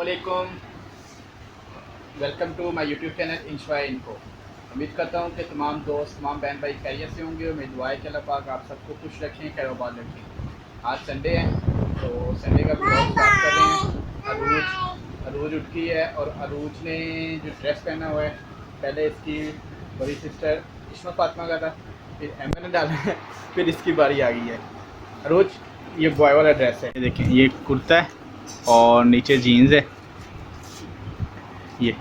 अस्सलामुअलैकुम, welcome to my YouTube channel इंशवाए इनको। उम्मीद करता हूँ कि तमाम दोस्त, तमाम बहन भाई खैरियत से होंगे। उम्मीद दुआ है कि अल्लाह पाक आप सबको खुश रखें, खैरोबाद रखें। आज संडे है तो संडे का ब्लॉग स्टार्ट कर रहे हैं। अरूज उठ गई है और अरूज ने जो ड्रेस पहना हुआ है, पहले इसकी बड़ी सिस्टर इश्मा फातिमा का था, फिर एमन ने डाला है, फिर इसकी बारी आ गई है। अरूज, ये बॉय वाला ड्रेस है, देखें, ये कुर्ता है और नीचे जीन्स है। ये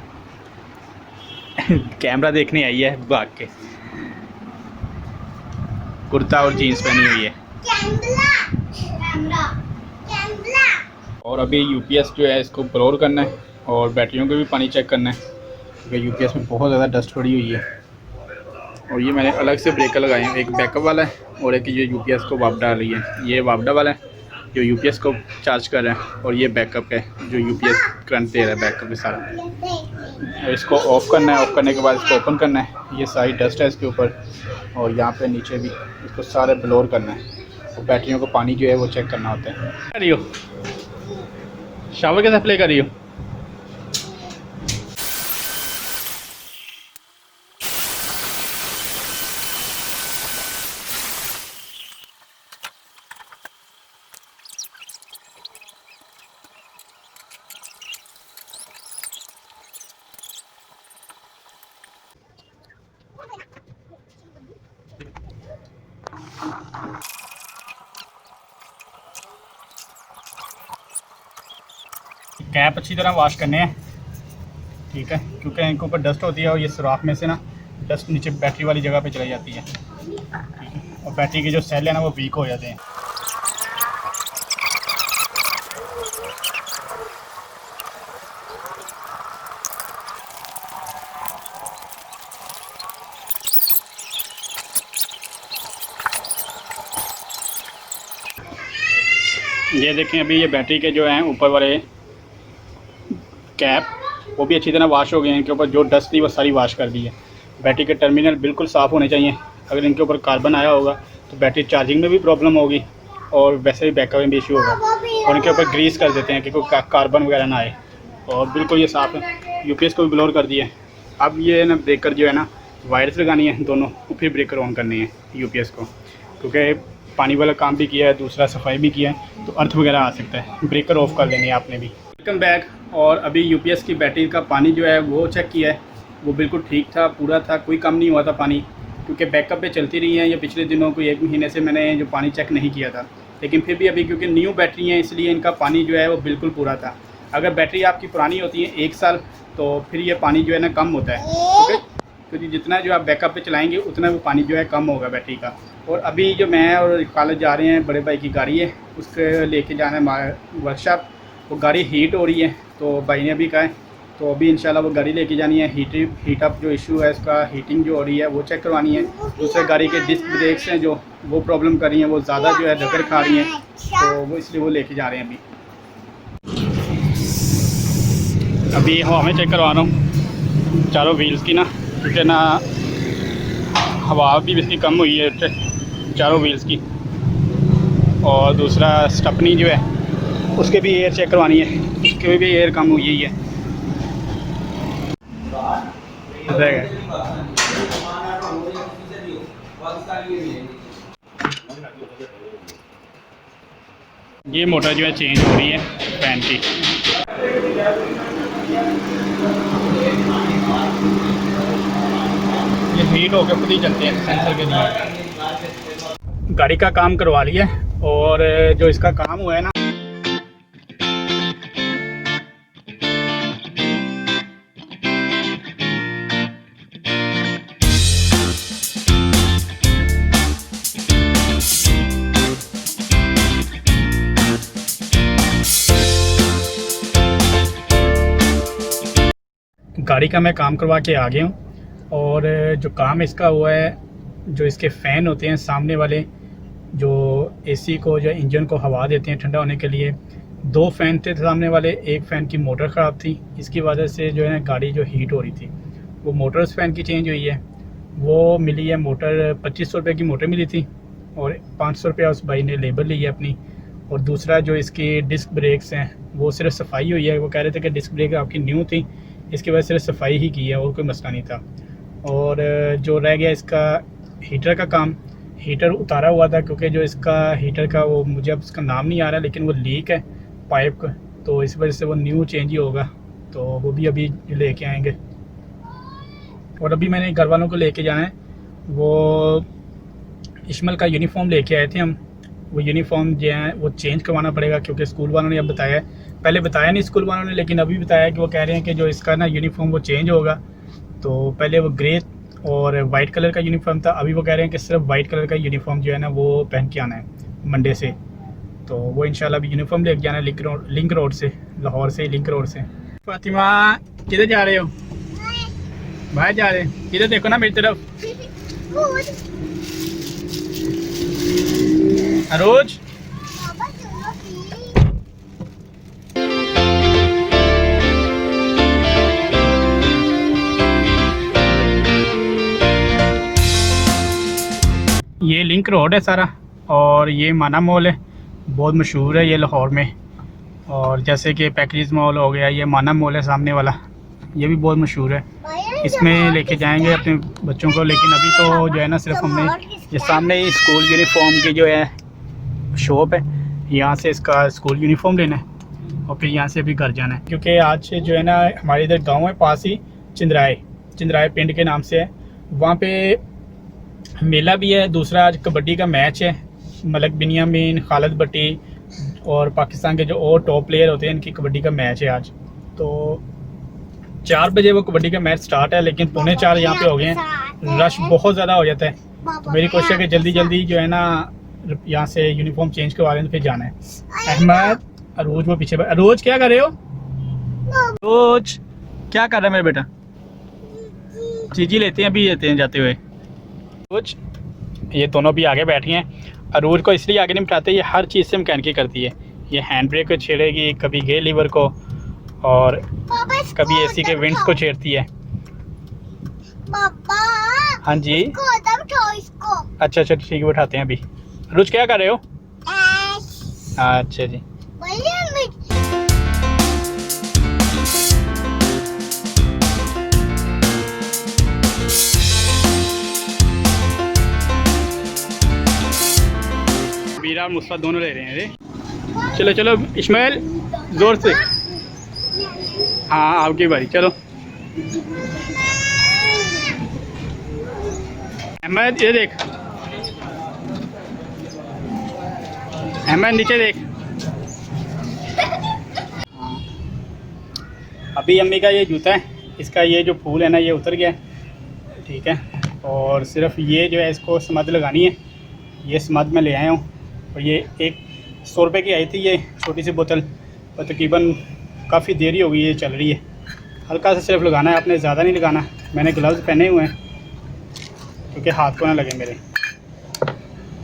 कैमरा देखने आई है भाग के, कुर्ता और जीन्स पहनी हुई है। और अभी यूपीएस जो है इसको ब्लोर करना है और बैटरियों को भी पानी चेक करना है, क्योंकि यूपीएस में बहुत ज़्यादा डस्ट पड़ी हुई है। और ये मैंने अलग से ब्रेकर लगाए हैं, एक बैकअप वाला है और एक ये यूपीएस को वाप डाल रही है। ये वापडा वाला है जो यूपीएस को चार्ज कर रहा है, और ये बैकअप है जो यूपीएस करंट दे रहा है बैकअप में सारा। और इसको ऑफ़ करना है, ऑफ़ करने के बाद इसको ओपन करना है। ये सारी डस्ट है इसके ऊपर, और यहाँ पे नीचे भी इसको सारे ब्लोर करना है। और बैटरियों को पानी जो है वो चेक करना होता है। कर रही हो शावर के साथ प्ले कर रही हो? कैप अच्छी तरह वॉश करने हैं, ठीक है, क्योंकि इनके ऊपर डस्ट होती है और ये सुराख में से ना डस्ट नीचे बैटरी वाली जगह पे चली जाती है, ठीक है, और बैटरी के जो सेल है ना वो वीक हो जाते हैं। ये देखें, अभी ये बैटरी के जो हैं ऊपर वाले कैप वो भी अच्छी तरह वॉश हो गए हैं। इनके ऊपर जो डस्ट थी वो सारी वॉश कर दी है। बैटरी के टर्मिनल बिल्कुल साफ़ होने चाहिए। अगर इनके ऊपर कार्बन आया होगा तो बैटरी चार्जिंग में भी प्रॉब्लम होगी और वैसे भी बैकअप में भी इशू होगा। और इनके ऊपर ग्रीस कर देते हैं कि कोई कार्बन वगैरह ना आए। और बिल्कुल ये साफ़ है। यूपीएस को भी ब्लोर कर दिया है। अब ये ना ब्रेकर जो है ना वायर्स लगानी है दोनों, फिर ब्रेकर ऑन करनी है यूपीएस को, क्योंकि पानी वाला काम भी किया है, दूसरा सफाई भी किया है, तो अर्थ वगैरह आ सकता है। ब्रेकर ऑफ कर लेनी है आपने भी। Welcome back. और अभी यूपीएस की बैटरी का पानी जो है वो चेक किया है, वो बिल्कुल ठीक था, पूरा था, कोई कम नहीं हुआ था पानी, क्योंकि बैकअप पे चलती रही है। ये पिछले दिनों को 1 महीने से मैंने जो पानी चेक नहीं किया था, लेकिन फिर भी अभी क्योंकि न्यू बैटरी है इसलिए इनका पानी जो है वो बिल्कुल पूरा था। अगर बैटरी आपकी पुरानी होती है 1 साल, तो फिर ये पानी जो है ना कम होता है, क्योंकि जितना जो आप बैकअप पे चलाएंगे उतना वो पानी जो है कम होगा बैटरी का। और अभी जो मैं और खालिद जा रहे हैं, बड़े भाई की गाड़ी है, उसके लेके जाना है वर्कशॉप। वो गाड़ी हीट हो रही है तो भाई ने अभी कहा है, तो अभी इंशाल्लाह वो गाड़ी लेके जानी है। हीट अप जो इशू है इसका, हीटिंग जो हो रही है वो चेक करवानी है। दूसरे गाड़ी के डिस्क ब्रेक्स हैं जो वो प्रॉब्लम कर रही हैं, वो ज़्यादा जो है धक्कर खा रही हैं, तो वो इसलिए वो लेके जा रहे हैं। अभी हवा में चेक करवा रहा हूँ चारों व्हील्स की ना, क्योंकि ना हवा भी इसकी कम हुई है चारों व्हील्स की। और दूसरा स्टपनी जो है उसके भी एयर चेक करवानी है, उसके भी एयर कम हुई है। ये मोटर जो है चेंज हो रही है फैन की। ये हीट होकर खुद ही चलते हैं सेंसर के लिए। गाड़ी का काम करवा लिया और जो इसका काम हुआ है ना, गाड़ी का मैं काम करवा के आ गया हूँ। और जो काम इसका हुआ है, जो इसके फ़ैन होते हैं सामने वाले, जो एसी को, जो इंजन को हवा देते हैं ठंडा होने के लिए, 2 फ़ैन थे सामने वाले। एक फ़ैन की मोटर ख़राब थी, इसकी वजह से जो है गाड़ी जो हीट हो रही थी, वो मोटर उस फ़ैन की चेंज हुई है। वो मिली है मोटर 2500 रुपये की मोटर मिली थी, और 500 रुपया उस भाई ने लेबर ली है अपनी, और दूसरा जो इसकी डिस्क ब्रेक्स हैं वो सिर्फ सफाई हुई है। वो कह रहे थे कि डिस्क ब्रेक आपकी न्यू थी, इसके बाद सिर्फ सफाई ही की है और कोई मसला नहीं था। और जो रह गया इसका हीटर का काम, हीटर उतारा हुआ था क्योंकि जो इसका हीटर का वो मुझे अब उसका नाम नहीं आ रहा, लेकिन वो लीक है पाइप का, तो इस वजह से वो न्यू चेंज ही होगा, तो वो भी अभी लेके आएंगे। और अभी मैंने घर वालों को लेके जाना है, वो इश्मल का यूनिफॉर्म लेके आए थे हम, वो यूनिफॉर्म जो है वो चेंज करवाना पड़ेगा क्योंकि स्कूल वालों ने अब बताया है, पहले बताया नहीं स्कूल वालों ने, लेकिन अभी बताया कि वो कह रहे हैं कि जो इसका ना यूनिफॉर्म वो चेंज होगा। तो पहले वो ग्रे और वाइट कलर का यूनिफॉर्म था, अभी वो कह रहे हैं कि सिर्फ वाइट कलर का यूनिफॉर्म जो है ना वो पहन के आना है मंडे से। तो वो इंशाल्लाह अभी यूनिफॉर्म लेके जाना है लिंक रोड से, लाहौर से लिंक रोड से। फातिमा किधर जा रहे हो? बाहर जा रहे हैं, इधर देखो ना मेरी तरफ। रोज ये लिंक रोड है सारा, और ये माना मॉल है, बहुत मशहूर है ये लाहौर में। और जैसे कि पैकेज मॉल हो गया, ये माना मॉल है सामने वाला, ये भी बहुत मशहूर है, इसमें लेके जाएंगे अपने बच्चों को। लेकिन अभी तो जो है ना सिर्फ हमने ये सामने ही स्कूल यूनिफॉर्म की जो है शॉप है, यहाँ से इसका स्कूल यूनिफॉर्म लेना है और फिर यहाँ से भी घर जाना है। क्योंकि आज से जो है ना हमारे इधर गांव है पास ही, चिंद्राए पिंड के नाम से है, वहाँ पे मेला भी है। दूसरा आज कबड्डी का मैच है, मलक बिनियामीन, खालिद भट्टी और पाकिस्तान के जो और टॉप प्लेयर होते हैं इनकी कबड्डी का मैच है आज। तो 4 बजे वो कबड्डी का मैच स्टार्ट है, लेकिन 3:45 यहाँ पे हो गए हैं, रश बहुत ज़्यादा हो जाता है। तो मेरी कोशिश है कि जल्दी जल्दी जो है ना यहाँ से यूनिफॉर्म चेंज करवा लें तो फिर जाना है। अहमद अरोज वो पीछे, अरोज क्या कर रहे हो? अरोज क्या कर रहा है मेरा बेटा? चीजी लेते हैं, अभी लेते हैं जाते हुए। अरोज ये दोनों भी आगे बैठी हैं। अरोज को इसलिए आगे नहीं बिठाते, ये हर चीज़ से मैकेनिक करती है। ये हैंड ब्रेक को छेड़ेगी, कभी गेयर लीवर को, और कभी एसी के विंड्स को छेड़ती है। हाँ जी इसको। अच्छा ठीक है, बैठाते हैं अभी। अरोज क्या कर रहे हो? अच्छा जी। मीरा और मुस्फा दोनों ले रहे हैं। अरे चलो चलो इस्माइल जोर से, हाँ आपकी बारी, चलो। अहमद ये देख, अहमद नीचे देख। अभी अम्मी का ये जूता है, इसका ये जो फूल है ना ये उतर गया, ठीक है। और सिर्फ ये जो है इसको समद लगानी है, ये समद मैं ले आया हूँ। और ये 100 रुपये की आई थी ये छोटी सी बोतल, और तकरीबन काफ़ी देरी हो गई ये चल रही है। हल्का सा सिर्फ लगाना है, आपने ज़्यादा नहीं लगाना। मैंने ग्लव्स पहने हुए हैं क्योंकि हाथ को ना लगे मेरे,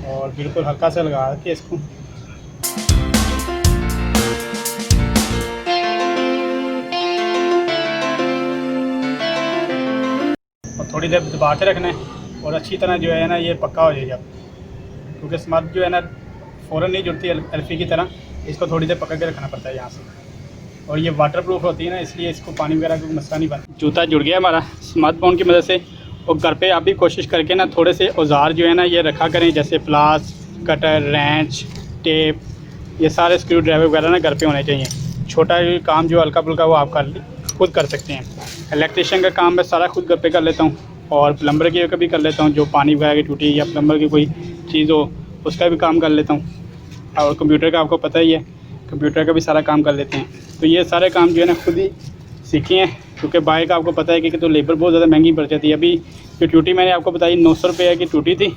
और बिल्कुल हल्का सा लगा के इसको। और थोड़ी देर दबा के रखना है, और अच्छी तरह जो है ना ये पक्का हो जाएगा, क्योंकि स्मद जो है ना फ़ौरन नहीं जुड़ती अल्फ़ी की तरह, इसको थोड़ी देर पकड़ के रखना पड़ता है यहाँ से। और ये वाटर प्रूफ होती है ना, इसलिए इसको पानी वगैरह का मसला नहीं बनता। जूता जुड़ गया हमारा स्मद बाउंड की मदद से। और घर पे आप भी कोशिश करके ना थोड़े से औजार जो है ना ये रखा करें, जैसे प्लास, कटर, रेंच, टेप, ये सारे स्क्रू ड्राइवर वगैरह ना घर पे होने चाहिए। छोटा काम जो हल्का फुल्का वो आप खुद कर सकते हैं। इलेक्ट्रिशियन का काम मैं सारा खुद घर पे कर लेता हूँ, और प्लम्बर की कभी कर लेता हूँ, जो पानी वगैरह की टूटी या प्लम्बर की कोई चीज़ हो उसका भी काम कर लेता हूँ। और कंप्यूटर का आपको पता ही है, कंप्यूटर का भी सारा काम कर लेते हैं। तो ये सारे काम जो है ना खुद ही सीखे हैं, क्योंकि बाइक आपको पता है कि तो लेबर बहुत ज़्यादा महंगी पड़ जाती है। अभी जो टूटी मैंने आपको बताई 900 रुपये की टूटी थी,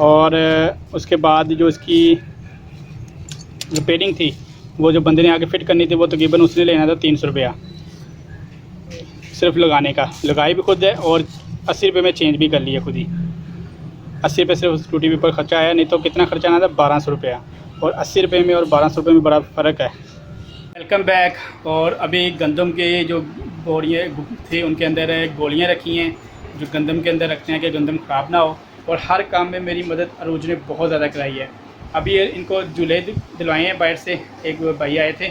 और उसके बाद जो इसकी रिपेयरिंग थी वो जो बंदे ने आके फ़िट करनी थी वो तकरीबन उसने लेना था 300 रुपया सिर्फ लगाने का। लगाई भी खुद है, और 80 रुपये में चेंज भी कर लिया खुद ही। 80 रुपये सिर्फ उस टूटी के ऊपर खर्चा आया, नहीं तो कितना खर्चा आना था 1200 रुपया। और 80 रुपये में और 1200 रुपये में बड़ा फ़र्क है। Welcome back. और अभी गंदम के जो बोरियाँ थे उनके अंदर गोलियाँ रखी हैं जो गंदम के अंदर रखते हैं कि गंदम ख़राब ना हो। और हर काम में मेरी मदद अरूज ने बहुत ज़्यादा कराई है। अभी इनको झूले दिलवाए हैं बाहर से, एक भाई आए थे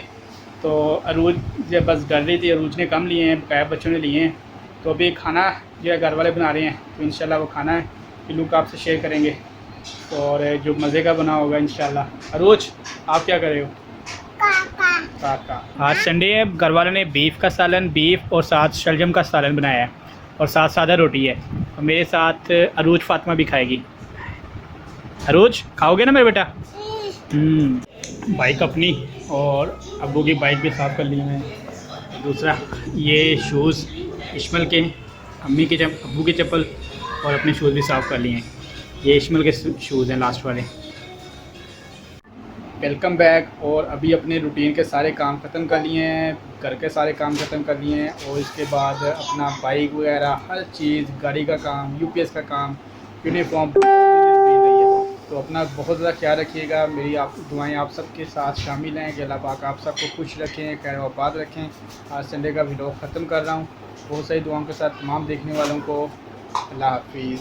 तो अरूज जब बस डर रही थी, अरूज ने कम लिए हैं, बकाया बच्चों ने लिए हैं। तो अभी खाना जो है घर वाले बना रहे हैं, तो इंशाल्लाह वो खाना है कि लुक आपसे शेयर करेंगे और जो मज़े का बना होगा इंशाल्लाह। अरूज आप क्या कर रहे हो? काका। आज संडे है, घर वालों ने बीफ का सालन, बीफ और साथ शलजम का सालन बनाया है और साथ सादा रोटी है। और मेरे साथ अरूज फातिमा भी खाएगी। अरूज खाओगे ना मेरे बेटा? बाइक अपनी और अब्बू की बाइक भी साफ़ कर ली मैं। दूसरा ये शूज़ इश्मल के, अम्मी के अब्बू के चप्पल और अपने शूज़ भी साफ़ कर लिए हैं। ये इश्मल के शूज़ हैं लास्ट वाले। Welcome back. और अभी अपने रूटीन के सारे काम ख़त्म कर लिए हैं, घर के सारे काम ख़त्म कर लिए हैं और इसके बाद अपना बाइक वगैरह हर चीज़, गाड़ी का काम, यूपीएस का काम, यूनिफॉर्म तो अपना बहुत ज़्यादा ख्याल रखिएगा। मेरी आप दुआएं आप सबके साथ शामिल हैं कि अल्लाह पाक आप सबको खुश रखें, खैर आबाद रखें। आज संडे का वीडियो ख़त्म कर रहा हूँ। बहुत सारी दुआओं के साथ तमाम देखने वालों को अल्लाह हाफिज़।